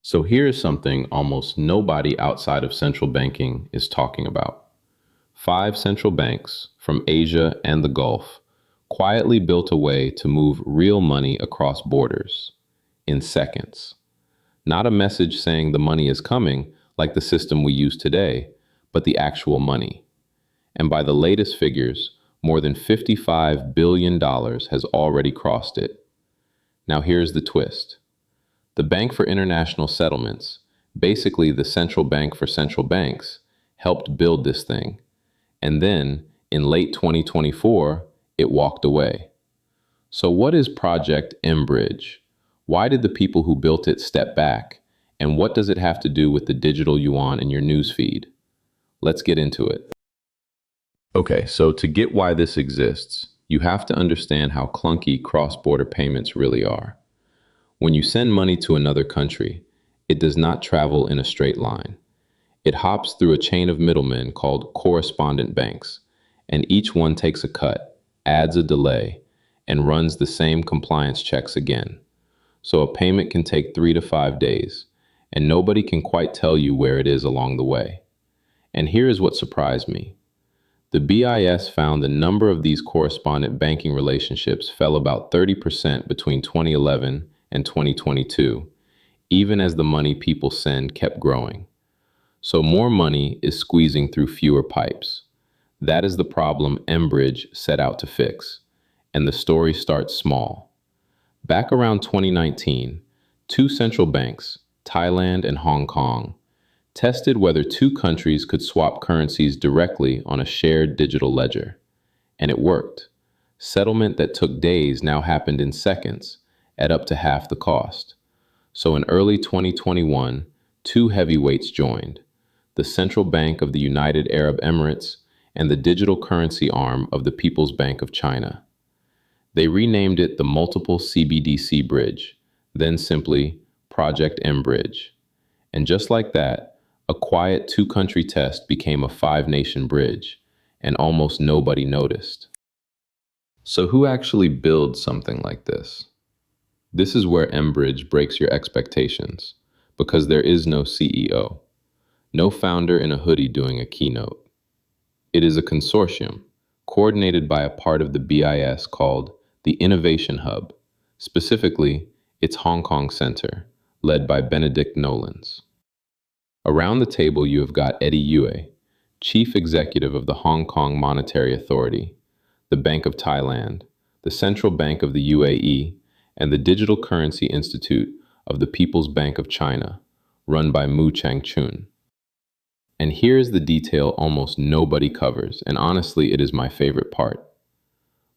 So here's something almost nobody outside of central banking is talking about. Five central banks from Asia and the Gulf quietly built a way to move real money across borders in seconds. Not a message saying the money is coming like the system we use today, but the actual money. And by the latest figures, more than $55 billion has already crossed it. Now here's the twist. The Bank for International Settlements, basically the central bank for central banks, helped build this thing. And then, in late 2024, it walked away. So what is Project mBridge? Why did the people who built it step back? And what does it have to do with the digital yuan in your newsfeed? Let's get into it. Okay, so to get why this exists, you have to understand how clunky cross-border payments really are. When you send money to another country, it does not travel in a straight line. It hops through a chain of middlemen called correspondent banks, and each one takes a cut, adds a delay, and runs the same compliance checks again. So a payment can take 3 to 5 days, and nobody can quite tell you where it is along the way. And here is what surprised me. The BIS found the number of these correspondent banking relationships fell about 30% between 2011 and 2022, even as the money people send kept growing. So more money is squeezing through fewer pipes. That is the problem mBridge set out to fix. And the story starts small. Back around 2019, two central banks, Thailand and Hong Kong, tested whether two countries could swap currencies directly on a shared digital ledger. And it worked. Settlement that took days now happened in seconds at up to half the cost. So in early 2021, two heavyweights joined, the Central Bank of the United Arab Emirates and the digital currency arm of the People's Bank of China. They renamed it the multi-CBDC bridge, then simply Project mBridge. And just like that, a quiet two-country test became a five-nation bridge, and almost nobody noticed. So who actually builds something like this? This is where mBridge breaks your expectations, because there is no CEO, no founder in a hoodie doing a keynote. It is a consortium, coordinated by a part of the BIS called the Innovation Hub, specifically its Hong Kong Center, led by Benedict Nolans. Around the table you have got Eddie Yue, Chief Executive of the Hong Kong Monetary Authority, the Bank of Thailand, the Central Bank of the UAE, and the Digital Currency Institute of the People's Bank of China, run by Changchun. And here's the detail almost nobody covers, and honestly it is my favorite part.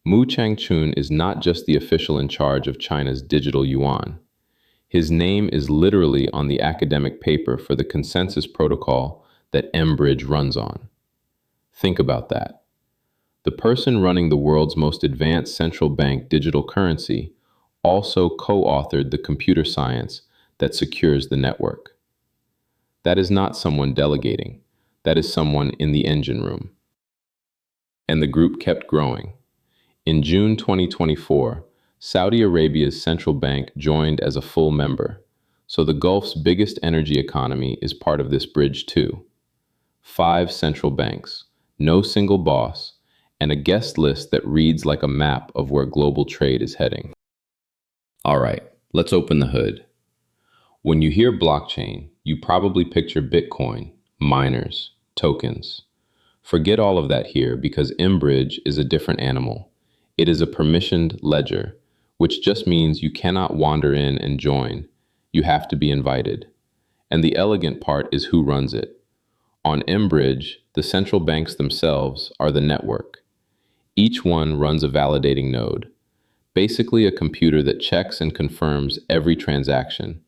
Changchun is not just the official in charge of China's digital yuan. His name is literally on the academic paper for the consensus protocol that mBridge runs on. Think about that. The person running the world's most advanced central bank digital currency also co-authored the computer science that secures the network. That is not someone delegating. That is someone in the engine room. And the group kept growing. In June 2024, Saudi Arabia's central bank joined as a full member, so the Gulf's biggest energy economy is part of this bridge too. 5 central banks, no single boss, and a guest list that reads like a map of where global trade is heading. All right, let's open the hood. When you hear blockchain, you probably picture Bitcoin, miners, tokens. Forget all of that here because mBridge is a different animal. It is a permissioned ledger, which just means you cannot wander in and join. You have to be invited. And the elegant part is who runs it. On mBridge, the central banks themselves are the network. Each one runs a validating node, basically a computer that checks and confirms every transaction.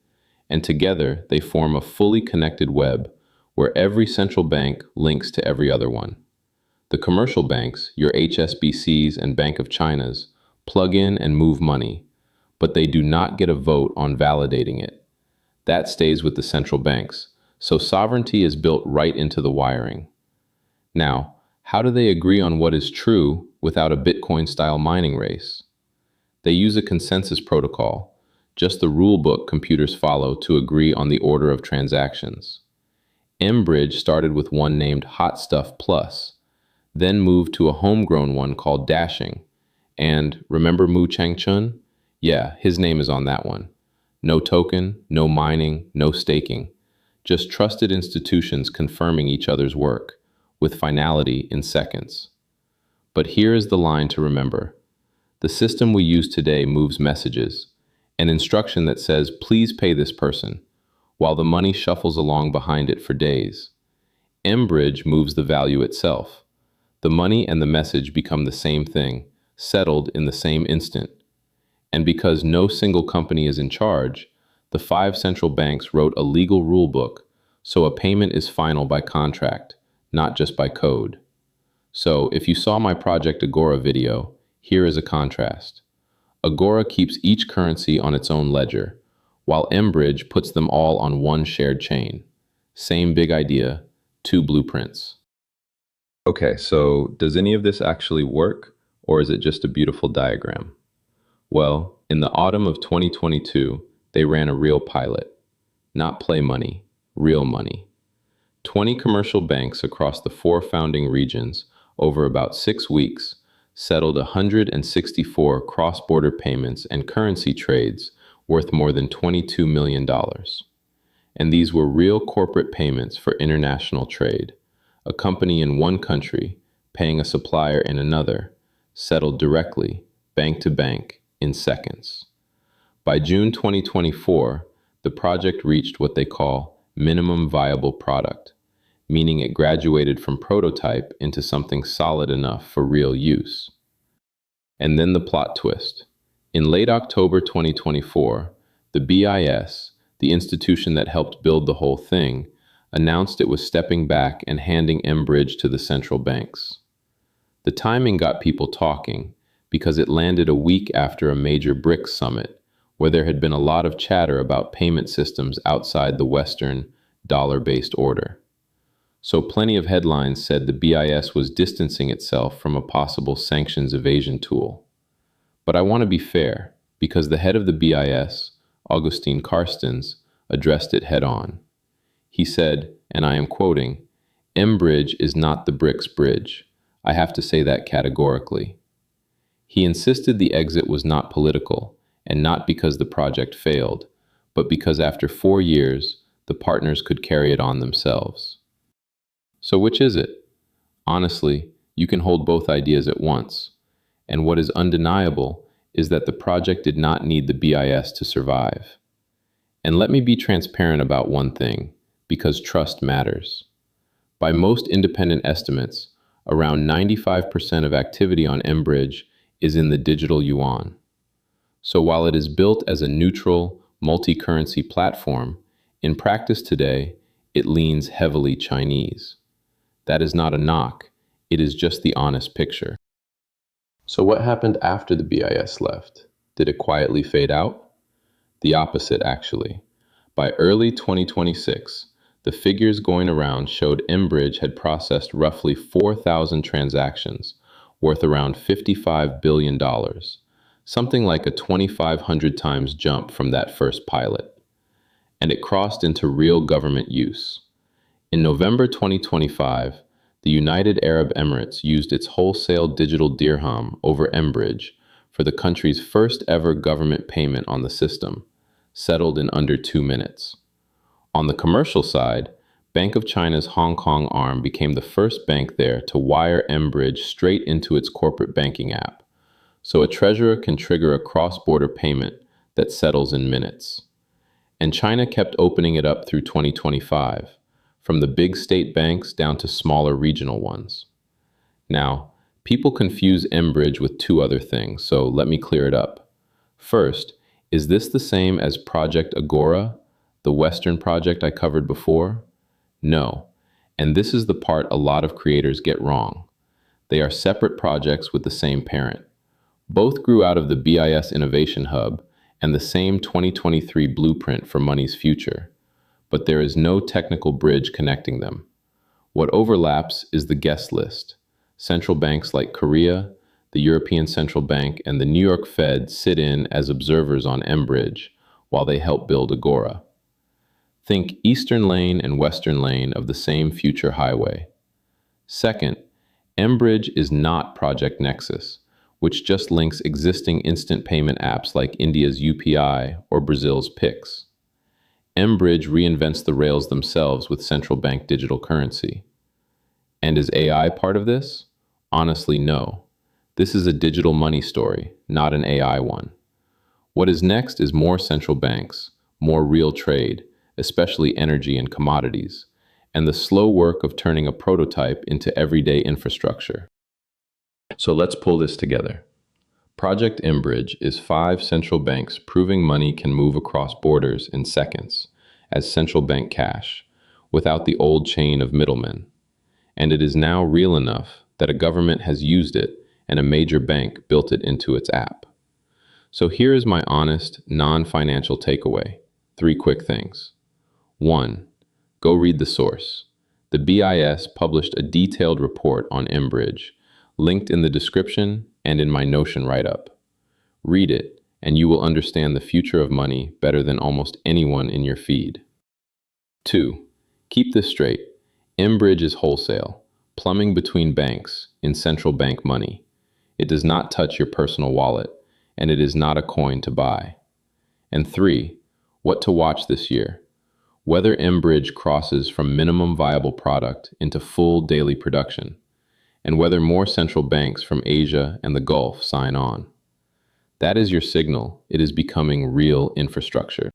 And together, they form a fully connected web where every central bank links to every other one. The commercial banks, your HSBCs and Bank of China's, plug in and move money, but they do not get a vote on validating it. That stays with the central banks, so sovereignty is built right into the wiring. Now, how do they agree on what is true without a Bitcoin-style mining race? They use a consensus protocol, just the rule book computers follow to agree on the order of transactions. mBridge started with one named Hot Stuff Plus, then moved to a homegrown one called Dashing. And remember Changchun? Yeah, his name is on that one. No token, no mining, no staking. Just trusted institutions confirming each other's work, with finality in seconds. But here is the line to remember. The system we use today moves messages, an instruction that says, please pay this person, while the money shuffles along behind it for days. mBridge moves the value itself. The money and the message become the same thing, settled in the same instant. And because no single company is in charge, the 5 central banks wrote a legal rule book, so a payment is final by contract, not just by code. So if you saw my Project Agora video, here is a contrast. Agora keeps each currency on its own ledger, while mBridge puts them all on one shared chain. Same big idea, 2 blueprints. Okay, so does any of this actually work, or is it just a beautiful diagram? Well, in the autumn of 2022, they ran a real pilot. Not play money, real money. 20 commercial banks across the 4 founding regions over about 6 weeks settled 164 cross-border payments and currency trades worth more than $22 million. And these were real corporate payments for international trade. A company in one country paying a supplier in another, settled directly, bank to bank, in seconds. By June 2024, the project reached what they call minimum viable product, meaning it graduated from prototype into something solid enough for real use. And then the plot twist. In late October 2024, the BIS, the institution that helped build the whole thing, announced it was stepping back and handing mBridge to the central banks. The timing got people talking because it landed a week after a major BRICS summit where there had been a lot of chatter about payment systems outside the Western dollar-based order. So plenty of headlines said the BIS was distancing itself from a possible sanctions evasion tool. But I want to be fair, because the head of the BIS, Augustin Carstens, addressed it head-on. He said, and I am quoting, mBridge is not the BRICS bridge. I have to say that categorically. He insisted the exit was not political, and not because the project failed, but because after 4 years, the partners could carry it on themselves. So which is it? Honestly, you can hold both ideas at once. And what is undeniable is that the project did not need the BIS to survive. And let me be transparent about one thing, because trust matters. By most independent estimates, around 95% of activity on mBridge is in the digital Yuan. So while it is built as a neutral, multi-currency platform, in practice today, it leans heavily Chinese. That is not a knock, it is just the honest picture. So what happened after the BIS left? Did it quietly fade out? The opposite, actually. By early 2026, the figures going around showed mBridge had processed roughly 4,000 transactions, worth around $55 billion, something like a 2,500 times jump from that first pilot. And it crossed into real government use. In November 2025, the United Arab Emirates used its wholesale digital Dirham over mBridge for the country's first ever government payment on the system, settled in under 2 minutes. On the commercial side, Bank of China's Hong Kong arm became the first bank there to wire mBridge straight into its corporate banking app, so a treasurer can trigger a cross-border payment that settles in minutes. And China kept opening it up through 2025, from the big state banks down to smaller regional ones. Now, people confuse mBridge with 2 other things, so let me clear it up. First, is this the same as Project Agora, the Western project I covered before? No, and this is the part a lot of creators get wrong. They are separate projects with the same parent. Both grew out of the BIS Innovation Hub and the same 2023 blueprint for money's future, but there is no technical bridge connecting them. What overlaps is the guest list. Central banks like Korea, the European Central Bank, and the New York Fed sit in as observers on mBridge, while they help build Agora. Think Eastern Lane and Western Lane of the same future highway. Second, mBridge is not Project Nexus, which just links existing instant payment apps like India's UPI or Brazil's Pix. mBridge reinvents the rails themselves with central bank digital currency. And is AI part of this? Honestly, no. This is a digital money story, not an AI one. What is next is more central banks, more real trade, especially energy and commodities, and the slow work of turning a prototype into everyday infrastructure. So let's pull this together. Project mBridge is 5 central banks proving money can move across borders in seconds as central bank cash, without the old chain of middlemen. And it is now real enough that a government has used it and a major bank built it into its app. So here is my honest, non-financial takeaway. 3 quick things. 1. Go read the source. The BIS published a detailed report on mBridge, linked in the description and in my Notion write-up. Read it, and you will understand the future of money better than almost anyone in your feed. 2. Keep this straight. mBridge is wholesale, plumbing between banks in central bank money. It does not touch your personal wallet, and it is not a coin to buy. And 3. What to watch this year. Whether mBridge crosses from minimum viable product into full daily production, and whether more central banks from Asia and the Gulf sign on. That is your signal. It is becoming real infrastructure.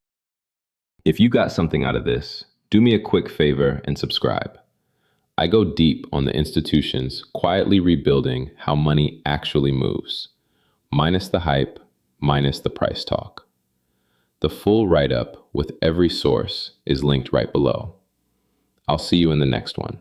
If you got something out of this, do me a quick favor and subscribe. I go deep on the institutions quietly rebuilding how money actually moves, minus the hype, minus the price talk. The full write-up with every source is linked right below. I'll see you in the next one.